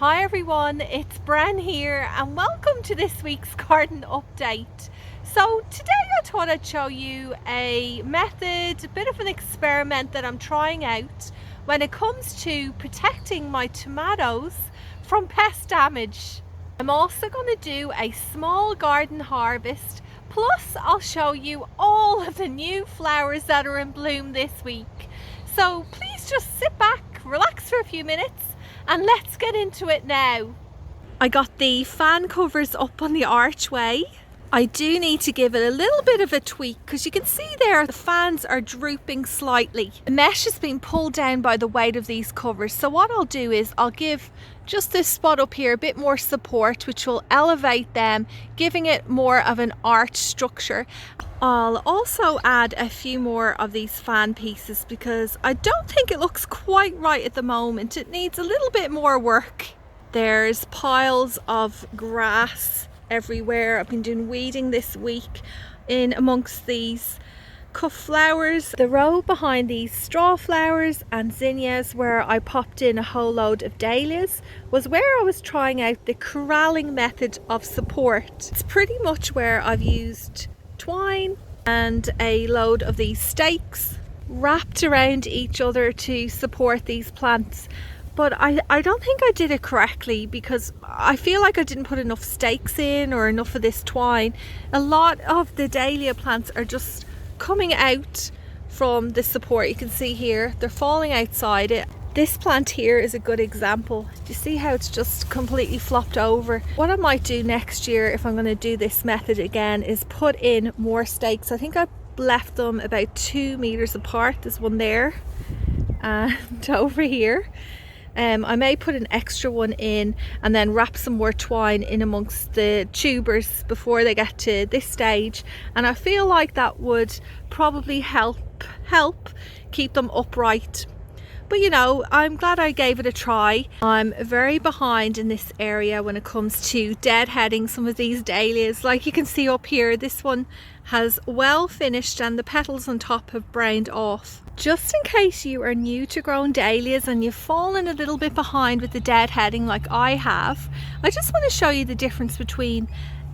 Hi everyone, it's Bren here and welcome to this week's garden update. So today I thought I'd show you a method, a bit of an experiment that I'm trying out when it comes to protecting my tomatoes from pest damage. I'm also going to do a small garden harvest, plus I'll show you all of the new flowers that are in bloom this week. So please just sit back, relax for a few minutes and let's get into it now. I got the fan covers up on the archway. I do need to give it a little bit of a tweak because you can see there the fans are drooping slightly. The mesh has been pulled down by the weight of these covers. So what I'll do is I'll give just this spot up here a bit more support, which will elevate them, giving it more of an arch structure. I'll also add a few more of these fan pieces because I don't think it looks quite right at the moment. It needs a little bit more work. There's piles of grass everywhere. I've been doing weeding this week in amongst these cut flowers. The row behind these straw flowers and zinnias, where I popped in a whole load of dahlias, was where I was trying out the corralling method of support. It's pretty much where I've used twine and a load of these stakes wrapped around each other to support these plants. But I don't think I did it correctly because I feel like I didn't put enough stakes in or enough of this twine. A lot of the dahlia plants are just coming out from the support. You can see here they're falling outside it. This plant here is a good example. Do you see how it's just completely flopped over? What I might do next year, if I'm going to do this method again, is put in more stakes. I think I left them about 2 meters apart. There's one there and over here. I may put an extra one in and then wrap some more twine in amongst the tubers before they get to this stage, and I feel like that would probably help keep them upright. But you know, I'm glad I gave it a try. I'm very behind in this area when it comes to deadheading some of these dahlias. Like you can see up here, this one has well finished and the petals on top have browned off. Just in case you are new to growing dahlias and you've fallen a little bit behind with the deadheading like I have, I just want to show you the difference between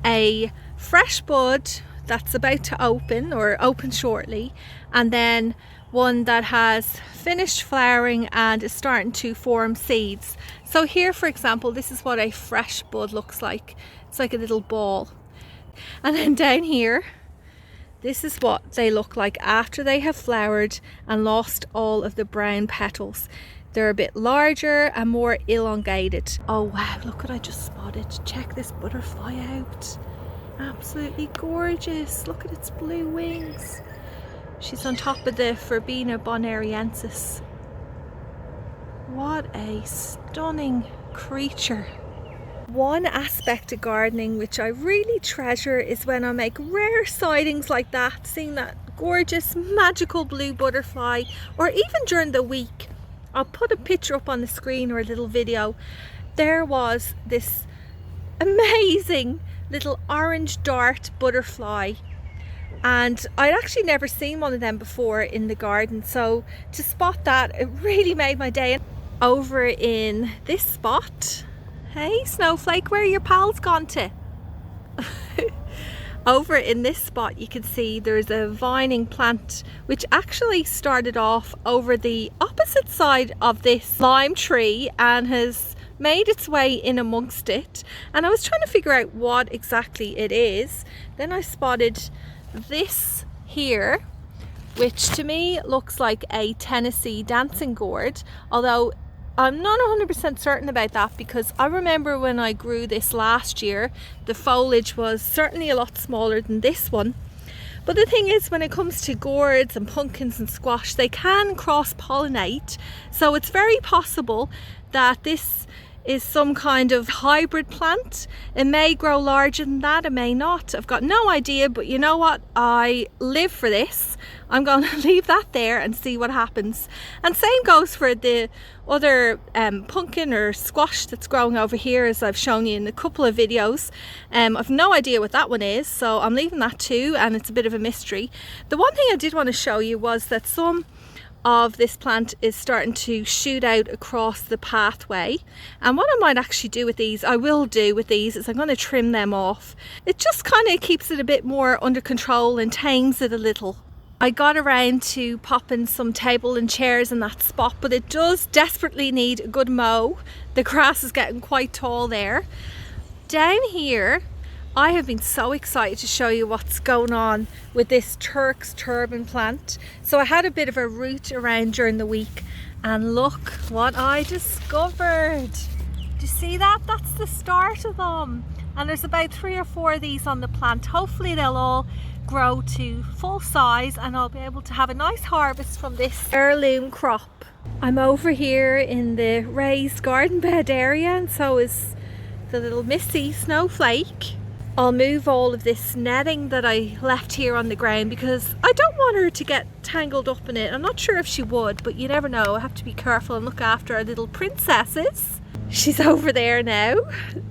a fresh bud that's about to open or open shortly, and then one that has finished flowering and is starting to form seeds. So here, for example, this is what a fresh bud looks like. It's like a little ball. And then down here, this is what they look like after they have flowered and lost all of the brown petals. They're a bit larger and more elongated. Oh wow, look what I just spotted. Check this butterfly out. Absolutely gorgeous. Look at its blue wings. She's on top of the Verbena bonariensis. What a stunning creature. One aspect of gardening which I really treasure is when I make rare sightings like that, seeing that gorgeous magical blue butterfly, or even during the week. I'll put a picture up on the screen or a little video. There was this amazing little orange dart butterfly, and I'd actually never seen one of them before in the garden, so to spot that, it really made my day. Over in this spot, hey Snowflake, where are your pals gone to? Over in this spot you can see there's a vining plant which actually started off over the opposite side of this lime tree and has made its way in amongst it, and I was trying to figure out what exactly it is. Then I spotted this here, which to me looks like a Tennessee dancing gourd, although I'm not 100% certain about that because I remember when I grew this last year, the foliage was certainly a lot smaller than this one. But the thing is, when it comes to gourds and pumpkins and squash, they can cross-pollinate, so it's very possible that this is some kind of hybrid plant. It may grow larger than that, it may not. I've got no idea, but you know what? I live for this. I'm going to leave that there and see what happens. And same goes for the other pumpkin or squash that's growing over here, as I've shown you in a couple of videos. I've no idea what that one is, so I'm leaving that too, and it's a bit of a mystery. The one thing I did want to show you was that some of this plant is starting to shoot out across the pathway, and what I might actually do with these, I will do with these, is I'm going to trim them off. It just kind of keeps it a bit more under control and tames it a little. I got around to popping some table and chairs in that spot, but it does desperately need a good mow. The grass is getting quite tall there. Down here I have been so excited to show you what's going on with this Turk's turban plant. So I had a bit of a root around during the week, and look what I discovered. Do you see that? That's the start of them. And there's about 3 or 4 of these on the plant. Hopefully they'll all grow to full size and I'll be able to have a nice harvest from this heirloom crop. I'm over here in the raised garden bed area, and so is the little Missy snowflake. I'll move all of this netting that I left here on the ground because I don't want her to get tangled up in it. I'm not sure if she would, but you never know. I have to be careful and look after our little princesses. She's over there now.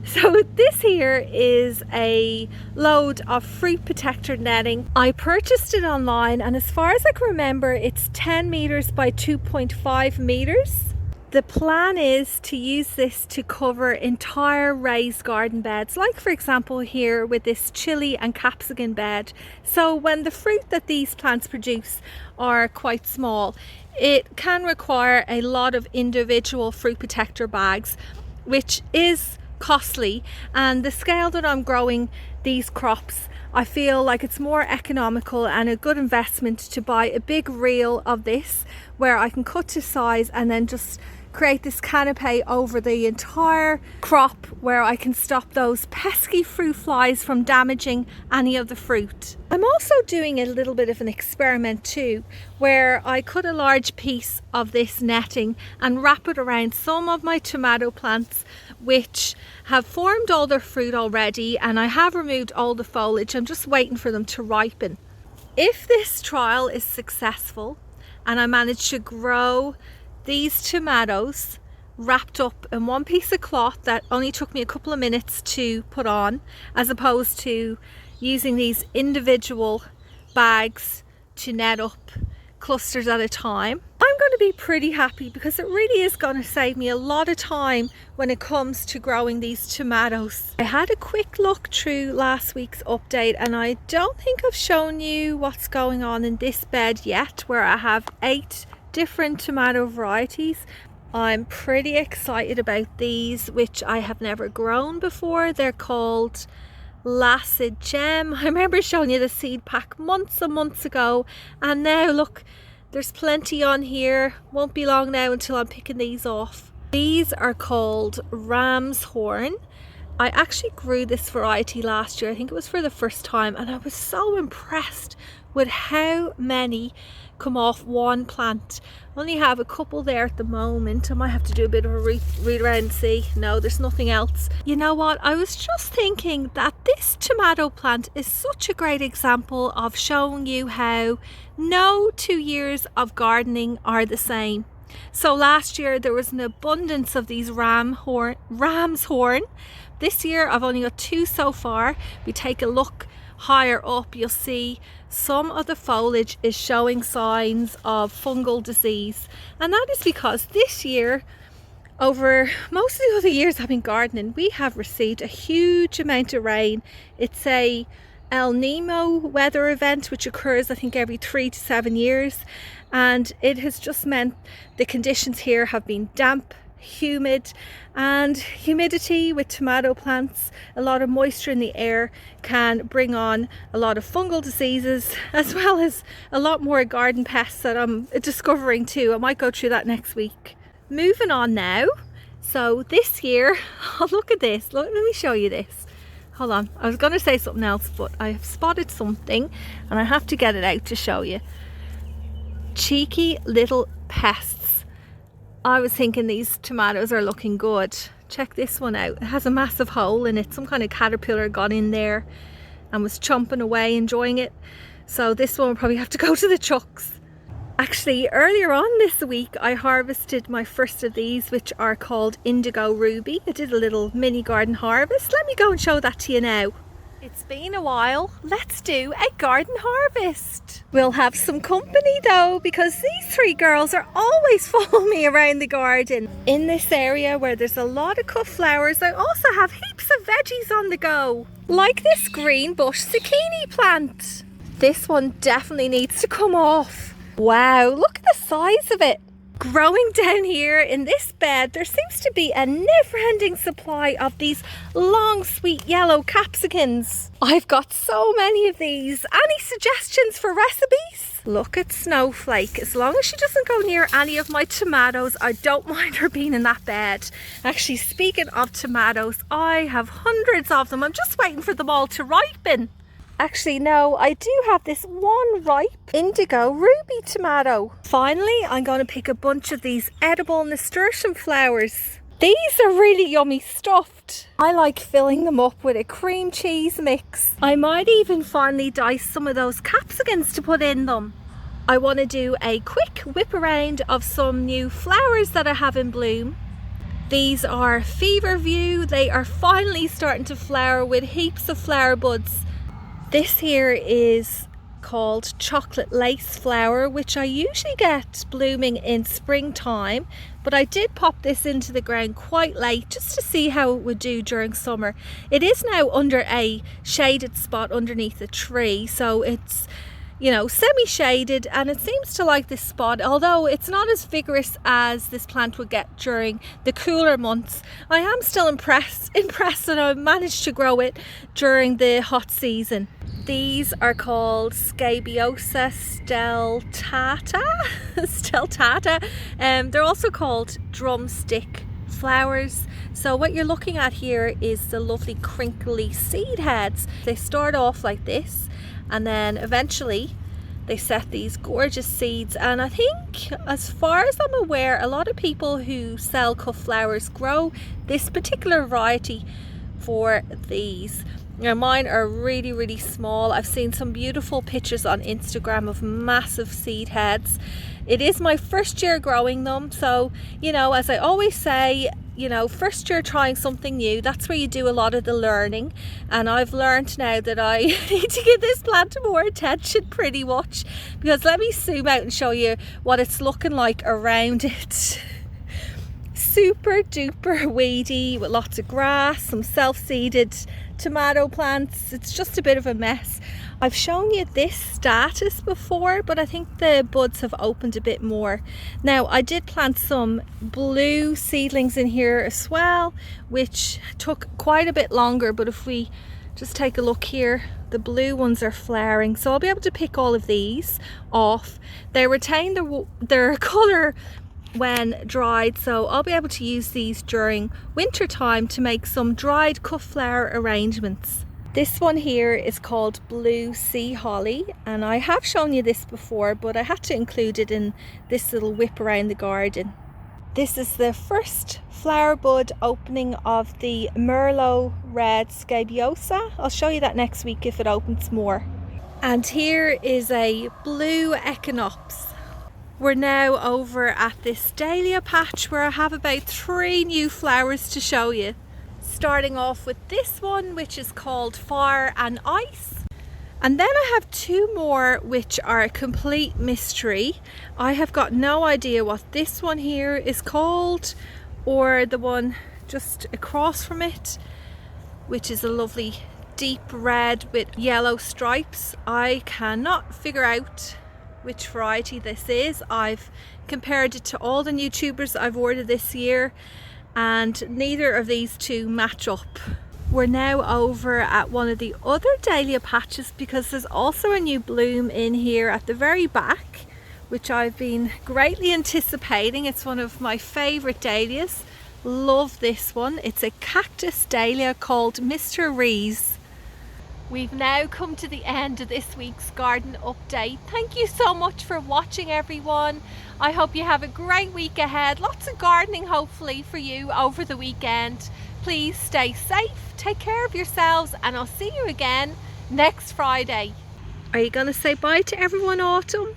So this here is a load of fruit protector netting. I purchased it online, and as far as I can remember, it's 10 meters by 2.5 meters. The plan is to use this to cover entire raised garden beds, like for example here with this chilli and capsicum bed. So when the fruit that these plants produce are quite small, it can require a lot of individual fruit protector bags, which is costly. And the scale that I'm growing these crops, I feel like it's more economical and a good investment to buy a big reel of this where I can cut to size and then just create this canopy over the entire crop where I can stop those pesky fruit flies from damaging any of the fruit. I'm also doing a little bit of an experiment too, where I cut a large piece of this netting and wrap it around some of my tomato plants which have formed all their fruit already, and I have removed all the foliage. I'm just waiting for them to ripen. If this trial is successful and I manage to grow these tomatoes wrapped up in one piece of cloth that only took me a couple of minutes to put on, as opposed to using these individual bags to net up clusters at a time, I'm going to be pretty happy, because it really is going to save me a lot of time when it comes to growing these tomatoes. I had a quick look through last week's update, and I don't think I've shown you what's going on in this bed yet, where I have 8 different tomato varieties. I'm pretty excited about these, which I have never grown before. They're called Lacid Gem. I remember showing you the seed pack months and months ago, and now look, there's plenty on here. Won't be long now until I'm picking these off. These are called Ram's Horn. I actually grew this variety last year. I think it was for the first time, and I was so impressed with how many come off one plant. I only have a couple there at the moment. I might have to do a bit of a read around and see. No, there's nothing else. You know what? I was just thinking that this tomato plant is such a great example of showing you how no 2 years of gardening are the same. So last year there was an abundance of these ram's horn. This year I've only got 2 so far. If you take a look higher up, you'll see some of the foliage is showing signs of fungal disease, and that is because this year, over most of the other years I've been gardening, we have received a huge amount of rain. It's a El Nino weather event which occurs I think every 3 to 7 years, and it has just meant the conditions here have been damp, humid, and humidity with tomato plants, a lot of moisture in the air, can bring on a lot of fungal diseases, as well as a lot more garden pests that I'm discovering too. I might go through that next week. Moving on now. So this year, oh, look at this. Let me show you this. Hold on, I was going to say something else, but I have spotted something and I have to get it out to show you. Cheeky little pests. I was thinking these tomatoes are looking good. Check this one out. It has a massive hole in it. Some kind of caterpillar got in there and was chomping away, enjoying it. So this one will probably have to go to the chucks. Actually, earlier on this week I harvested my first of these, which are called Indigo Ruby. I did a little mini garden harvest. Let me go and show that to you now. It's been a while. Let's do a garden harvest. We'll have some company though, because these three girls are always following me around the garden. In this area where there's a lot of cut flowers, I also have heaps of veggies on the go. Like this green bush zucchini plant. This one definitely needs to come off. Wow, look at the size of it. Growing down here in this bed, there seems to be a never-ending supply of these long, sweet yellow capsicums. I've got so many of these. Any suggestions for recipes? Look at Snowflake. As long as she doesn't go near any of my tomatoes, I don't mind her being in that bed. Actually, speaking of tomatoes, I have hundreds of them. I'm just waiting for them all to ripen. Actually, no, I do have this one ripe indigo ruby tomato. Finally, I'm going to pick a bunch of these edible nasturtium flowers. These are really yummy stuffed. I like filling them up with a cream cheese mix. I might even finally dice some of those capsicums to put in them. I want to do a quick whip around of some new flowers that I have in bloom. These are Feverview. They are finally starting to flower with heaps of flower buds. This here is called chocolate lace flower, which I usually get blooming in springtime, but I did pop this into the ground quite late just to see how it would do during summer. It is now under a shaded spot underneath a tree, so it's, you know, semi-shaded, and it seems to like this spot, although it's not as vigorous as this plant would get during the cooler months. I am still impressed that I managed to grow it during the hot season. These are called Scabiosa stellata. They're also called drumstick flowers. So what you're looking at here is the lovely crinkly seed heads. They start off like this, and then eventually they set these gorgeous seeds. And I think, as far as I'm aware, a lot of people who sell cut flowers grow this particular variety for these. Now mine are really, really small. I've seen some beautiful pictures on Instagram of massive seed heads. It is my first year growing them, so, you know, as I always say, you know, first year trying something new, that's where you do a lot of the learning. And I've learned now that I need to give this plant more attention pretty much, because let me zoom out and show you what it's looking like around it. Super duper weedy with lots of grass, some self-seeded tomato plants. It's just a bit of a mess. I've shown you this status before, but I think the buds have opened a bit more. Now, I did plant some blue seedlings in here as well, which took quite a bit longer, but if we just take a look here, the blue ones are flowering, so I'll be able to pick all of these off. They retain their colour when dried, so I'll be able to use these during winter time to make some dried cut flower arrangements. This one here is called Blue Sea Holly, and I have shown you this before, but I had to include it in this little whip around the garden. This is the first flower bud opening of the Merlot Red Scabiosa. I'll show you that next week if it opens more. And here is a blue echinopsis. We're now over at this Dahlia patch where I have about 3 new flowers to show you. Starting off with this one, which is called Fire and Ice. And then I have 2 more which are a complete mystery. I have got no idea what this one here is called, or the one just across from it, which is a lovely deep red with yellow stripes. I cannot figure out which variety this is. I've compared it to all the new tubers I've ordered this year, and neither of these two match up. We're now over at one of the other dahlia patches, because there's also a new bloom in here at the very back, which I've been greatly anticipating. It's one of my favourite dahlias. Love this one. It's a cactus dahlia called Mr. Rees. We've now come to the end of this week's garden update. Thank you so much for watching, everyone. I hope you have a great week ahead. Lots of gardening hopefully for you over the weekend. Please stay safe, take care of yourselves, and I'll see you again next Friday. Are you going to say bye to everyone, Autumn?